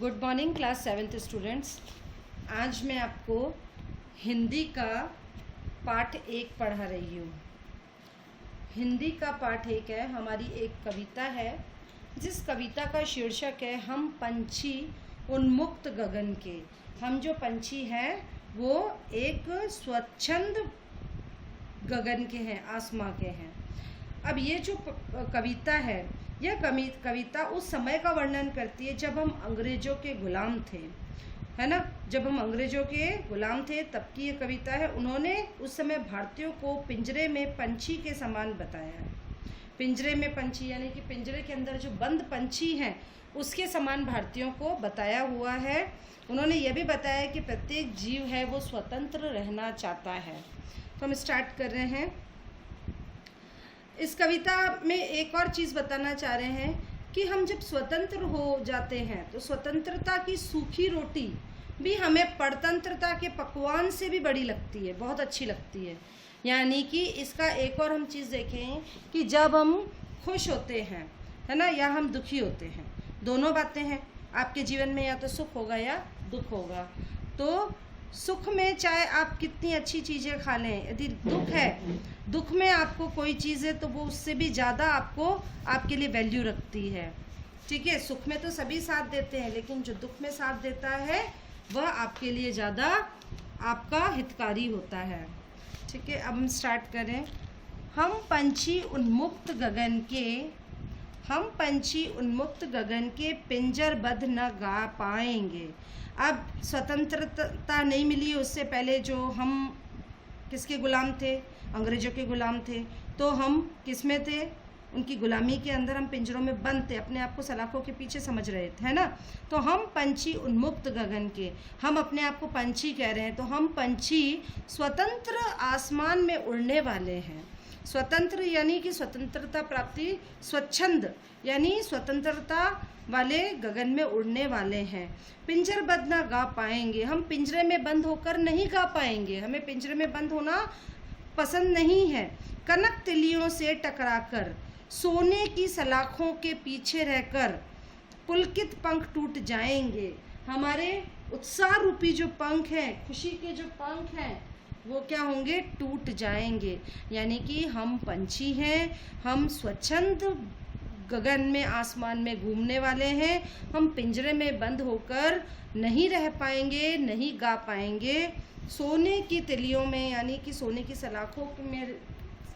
Good morning class 7th students. आज मैं आपको हिंदी का पाठ 1 पढ़ा रही हूँ। हिंदी का पाठ 1 है, हमारी एक कविता है जिस कविता का शीर्षक है हम पंछी उन्मुक्त गगन के। हम जो पंछी हैं वो एक स्वच्छंद गगन के हैं, आसमां के हैं। अब ये जो कविता है, यह कविता उस समय का वर्णन करती है जब हम अंग्रेज़ों के गुलाम थे, है ना। जब हम अंग्रेज़ों के गुलाम थे तब की ये कविता है। उन्होंने उस समय भारतीयों को पिंजरे में पंछी के समान बताया है। पिंजरे में पंछी यानी कि पिंजरे के अंदर जो बंद पंछी हैं उसके समान भारतीयों को बताया हुआ है। उन्होंने ये भी बताया कि प्रत्येक जीव है वो स्वतंत्र रहना चाहता है। तो हम स्टार्ट कर रहे हैं। इस कविता में एक और चीज़ बताना चाह रहे हैं कि हम जब स्वतंत्र हो जाते हैं तो स्वतंत्रता की सूखी रोटी भी हमें परतंत्रता के पकवान से भी बड़ी लगती है, बहुत अच्छी लगती है। यानी कि इसका एक और हम चीज़ देखें कि जब हम खुश होते हैं, है ना, या हम दुखी होते हैं, दोनों बातें हैं आपके जीवन में, या तो सुख होगा या दुख होगा। तो सुख में चाहे आप कितनी अच्छी चीज़ें खा लें, यदि दुख है, दुख में आपको कोई चीज़ है तो वो उससे भी ज़्यादा आपके लिए वैल्यू रखती है। ठीक है, सुख में तो सभी साथ देते हैं, लेकिन जो दुख में साथ देता है वह आपके लिए ज़्यादा आपका हितकारी होता है। ठीक है, अब हम स्टार्ट करें। हम पंछी उन्मुक्त गगन के, हम पंछी उन्मुक्त गगन के पिंजरबद्ध न गा पाएंगे। अब स्वतंत्रता नहीं मिली, उससे पहले जो हम किसके गुलाम थे, अंग्रेज़ों के गुलाम थे, तो हम किस में थे, उनकी गुलामी के अंदर हम पिंजरों में बंद थे, अपने आप को सलाखों के पीछे समझ रहे थे, है ना। तो हम पंछी उन्मुक्त गगन के, हम अपने आप को पंछी कह रहे हैं, तो हम पंछी स्वतंत्र आसमान में उड़ने वाले हैं। स्वतंत्र यानी कि स्वतंत्रता प्राप्ति, स्वच्छंद यानी स्वतंत्रता वाले गगन में उड़ने वाले हैं। पिंजरबद्ध ना गा पाएंगे, हम पिंजरे में बंद होकर नहीं गा पाएंगे, हमें पिंजरे में बंद होना पसंद नहीं है। कनक तिलियों से टकराकर, सोने की सलाखों के पीछे रहकर पुलकित पंख टूट जाएंगे। हमारे उत्साह रूपी जो पंख हैं, खुशी के जो पंख हैं, वो क्या होंगे, टूट जाएंगे। यानी कि हम पंछी हैं, हम स्वच्छंद गगन में, आसमान में घूमने वाले हैं। हम पिंजरे में बंद होकर नहीं रह पाएंगे, नहीं गा पाएंगे। सोने की तिलियों में यानी कि सोने की सलाखों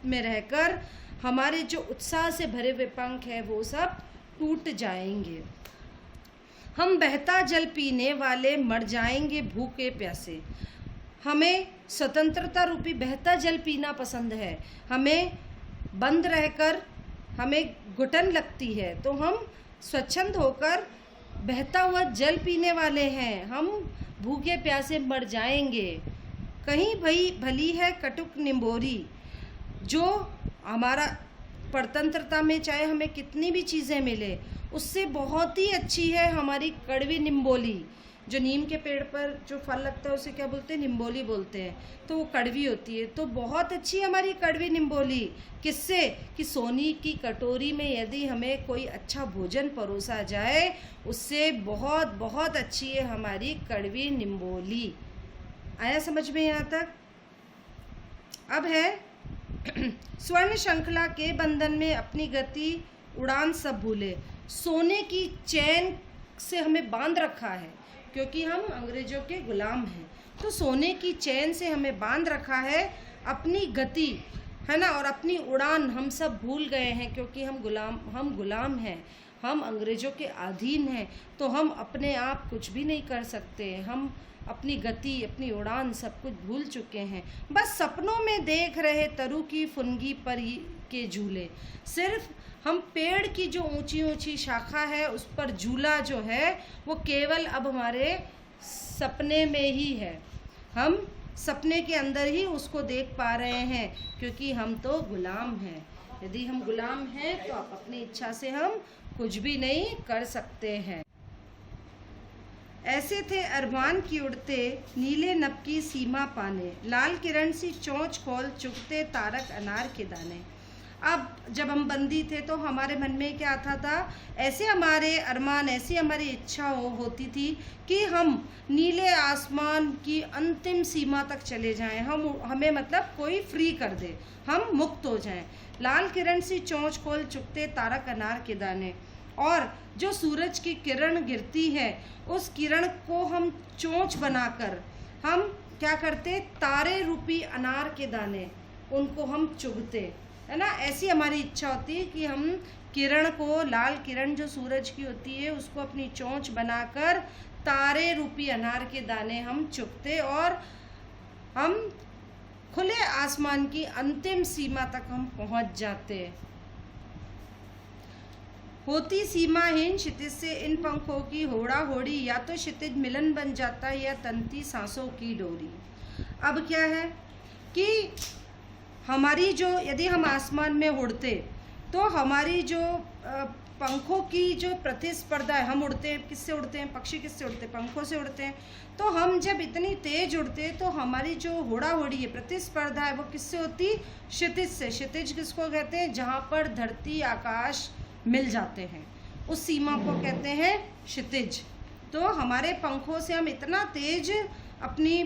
में रहकर हमारे जो उत्साह से भरे हुए पंख हैं वो सब टूट जाएंगे। हम बहता जल पीने वाले मर जाएंगे भूखे प्यासे। हमें स्वतंत्रता रूपी बहता जल पीना पसंद है, हमें बंद रहकर हमें घुटन लगती है, तो हम स्वच्छंद होकर बहता हुआ जल पीने वाले हैं। हम भूखे प्यासे मर जाएंगे। कहीं भली है कटुक निम्बोरी, जो हमारा परतंत्रता में चाहे हमें कितनी भी चीज़ें मिले, उससे बहुत ही अच्छी है हमारी कड़वी निम्बोली। जो नीम के पेड़ पर जो फल लगता है उसे क्या बोलते हैं, निम्बोली बोलते हैं, तो वो कड़वी होती है। तो बहुत अच्छी हमारी कड़वी निम्बोली किससे, कि सोने की कटोरी में यदि हमें कोई अच्छा भोजन परोसा जाए, उससे बहुत बहुत अच्छी है हमारी कड़वी निम्बोली। आया समझ में यहाँ तक। अब है स्वर्ण श्रृंखला के बंधन में अपनी गति उड़ान सब भूले। सोने की चैन से हमें बांध रखा है क्योंकि हम अंग्रेज़ों के गुलाम हैं, तो सोने की चैन से हमें बांध रखा है। अपनी गति, है ना, और अपनी उड़ान हम सब भूल गए हैं क्योंकि हम गुलाम हैं, हम अंग्रेज़ों के अधीन हैं। तो हम अपने आप कुछ भी नहीं कर सकते, हम अपनी गति, अपनी उड़ान सब कुछ भूल चुके हैं। बस सपनों में देख रहे तरु की फुनगी पर के झूले। सिर्फ हम पेड़ की जो ऊंची ऊंची शाखा है उस पर झूला जो है वो केवल अब हमारे सपने में ही है। हम सपने के अंदर ही उसको देख पा रहे हैं क्योंकि हम तो गुलाम हैं। यदि हम गुलाम हैं तो आप अपनी इच्छा से हम कुछ भी नहीं कर सकते हैं। ऐसे थे अरमान की उड़ते नीले नभ की सीमा पाने, लाल किरण सी चोंच खोल चुगते तारक अनार के दाने। अब जब हम बंदी थे तो हमारे मन में क्या आता था, ऐसे हमारे अरमान, ऐसी हमारी इच्छा होती थी कि हम नीले आसमान की अंतिम सीमा तक चले जाएं, हमें मतलब कोई फ्री कर दे, हम मुक्त हो जाएं। लाल किरण सी चोंच खोल चुकते तारक अनार के दाने, और जो सूरज की किरण गिरती है उस किरण को हम चोंच बनाकर हम क्या करते, तारे रूपी अनार के दाने उनको हम चुगते, है ना। ऐसी हमारी इच्छा होती है कि हम किरण को, लाल किरण जो सूरज की होती है, उसको अपनी चोंच बनाकर तारे रूपी अनार के दाने हम चुगते और हम खुले आसमान की अंतिम सीमा तक हम पहुंच जाते। होती सीमाहीन क्षितिज से इन पंखों की होड़ा होड़ी, या तो क्षितिज मिलन बन जाता या तंती सांसों की डोरी। अब क्या है कि हमारी जो, यदि हम आसमान में उड़ते तो हमारी जो पंखों की जो प्रतिस्पर्धा है, हम उड़ते हैं, किससे उड़ते हैं, पक्षी किससे उड़ते हैं, पंखों से उड़ते हैं। तो हम जब इतनी तेज उड़ते तो हमारी जो होड़ा होड़ी है, प्रतिस्पर्धा है, वो किससे होती, क्षितिज से। क्षितिज किसको कहते हैं, जहाँ पर धरती आकाश मिल जाते हैं, उस सीमा को कहते हैं क्षितिज। तो हमारे पंखों से हम इतना तेज अपनी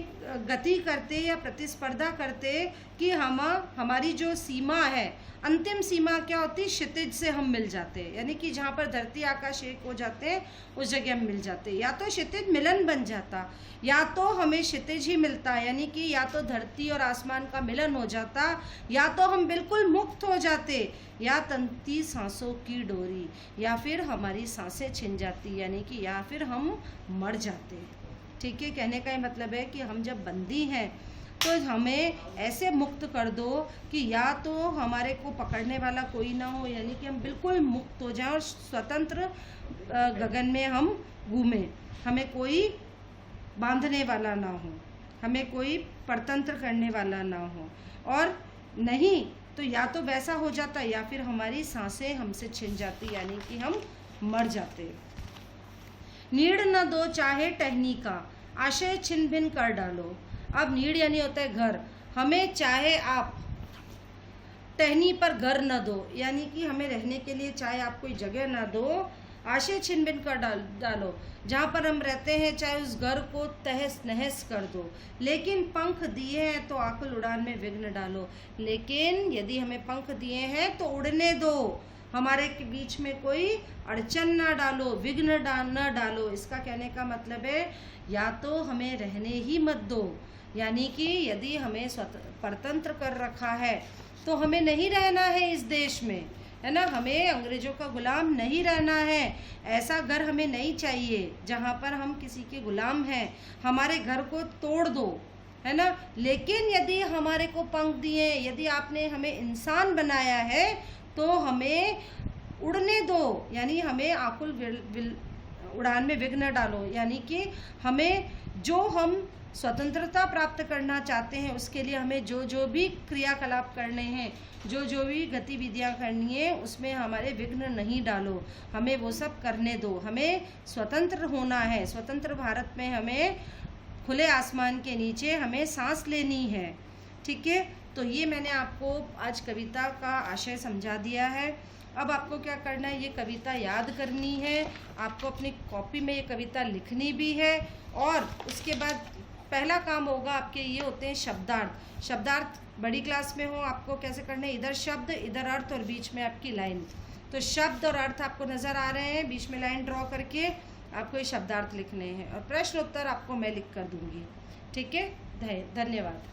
गति करते या प्रतिस्पर्धा करते कि हमारी जो सीमा है, अंतिम सीमा क्या होती, क्षितिज से हम मिल जाते हैं, यानी कि जहाँ पर धरती आकाश एक हो जाते हैं उस जगह हम मिल जाते हैं। या तो क्षितिज मिलन बन जाता, या तो हमें क्षितिज ही मिलता, यानी कि या तो धरती और आसमान का मिलन हो जाता, या तो हम बिल्कुल मुक्त हो जाते, या तंती सांसों की डोरी, या फिर हमारी सांसें छिन जाती, यानी कि या फिर हम मर जाते। ठीक है, कहने का ये मतलब है कि हम जब बंदी हैं तो हमें ऐसे मुक्त कर दो कि या तो हमारे को पकड़ने वाला कोई ना हो, यानी कि हम बिल्कुल मुक्त हो जाएं और स्वतंत्र गगन में हम घूमें, हमें कोई बांधने वाला ना हो, हमें कोई परतंत्र करने वाला ना हो। और नहीं तो या तो वैसा हो जाता, या फिर हमारी सांसें हमसे छिन जाती, यानी कि हम मर जाते। नीड़ न दो चाहे टहनी का, आशय छिन भिन कर डालो। अब नीड़ यानी होता है घर, हमें चाहे आप टहनी पर घर न दो, यानी कि हमें रहने के लिए चाहे आप कोई जगह न दो, आशय छिन भिन कर डालो, जहाँ पर हम रहते हैं चाहे उस घर को तहस नहस कर दो, लेकिन पंख दिए हैं तो आकुल उड़ान में विघ्न डालो। लेकिन यदि हमें पंख दिए हैं तो उड़ने दो, हमारे के बीच में कोई अड़चन ना डालो, विघ्न न डालो। इसका कहने का मतलब है या तो हमें रहने ही मत दो, यानी कि यदि हमें परतंत्र कर रखा है तो हमें नहीं रहना है इस देश में, है ना, हमें अंग्रेजों का गुलाम नहीं रहना है। ऐसा घर हमें नहीं चाहिए जहाँ पर हम किसी के गुलाम हैं, हमारे घर को तोड़ दो, है ना। लेकिन यदि हमारे को पंख दिए, यदि आपने हमें इंसान बनाया है तो हमें उड़ने दो, यानी हमें आकुल उड़ान में विघ्न डालो, यानी कि हमें जो हम स्वतंत्रता प्राप्त करना चाहते हैं उसके लिए हमें जो जो भी क्रियाकलाप करने हैं, जो जो भी गतिविधियां करनी है, उसमें हमारे विघ्न नहीं डालो, हमें वो सब करने दो। हमें स्वतंत्र होना है, स्वतंत्र भारत में हमें खुले आसमान के नीचे हमें सांस लेनी है। ठीक है, तो ये मैंने आपको आज कविता का आशय समझा दिया है। अब आपको क्या करना है, ये कविता याद करनी है, आपको अपनी कॉपी में ये कविता लिखनी भी है, और उसके बाद पहला काम होगा आपके, ये होते हैं शब्दार्थ। शब्दार्थ बड़ी क्लास में हो, आपको कैसे करना है, इधर शब्द, इधर अर्थ और बीच में आपकी लाइन। तो शब्द और अर्थ आपको नज़र आ रहे हैं, बीच में लाइन ड्रॉ करके आपको ये शब्दार्थ लिखने हैं, और प्रश्न उत्तर आपको मैं लिख कर दूंगी। ठीक है, धन्यवाद।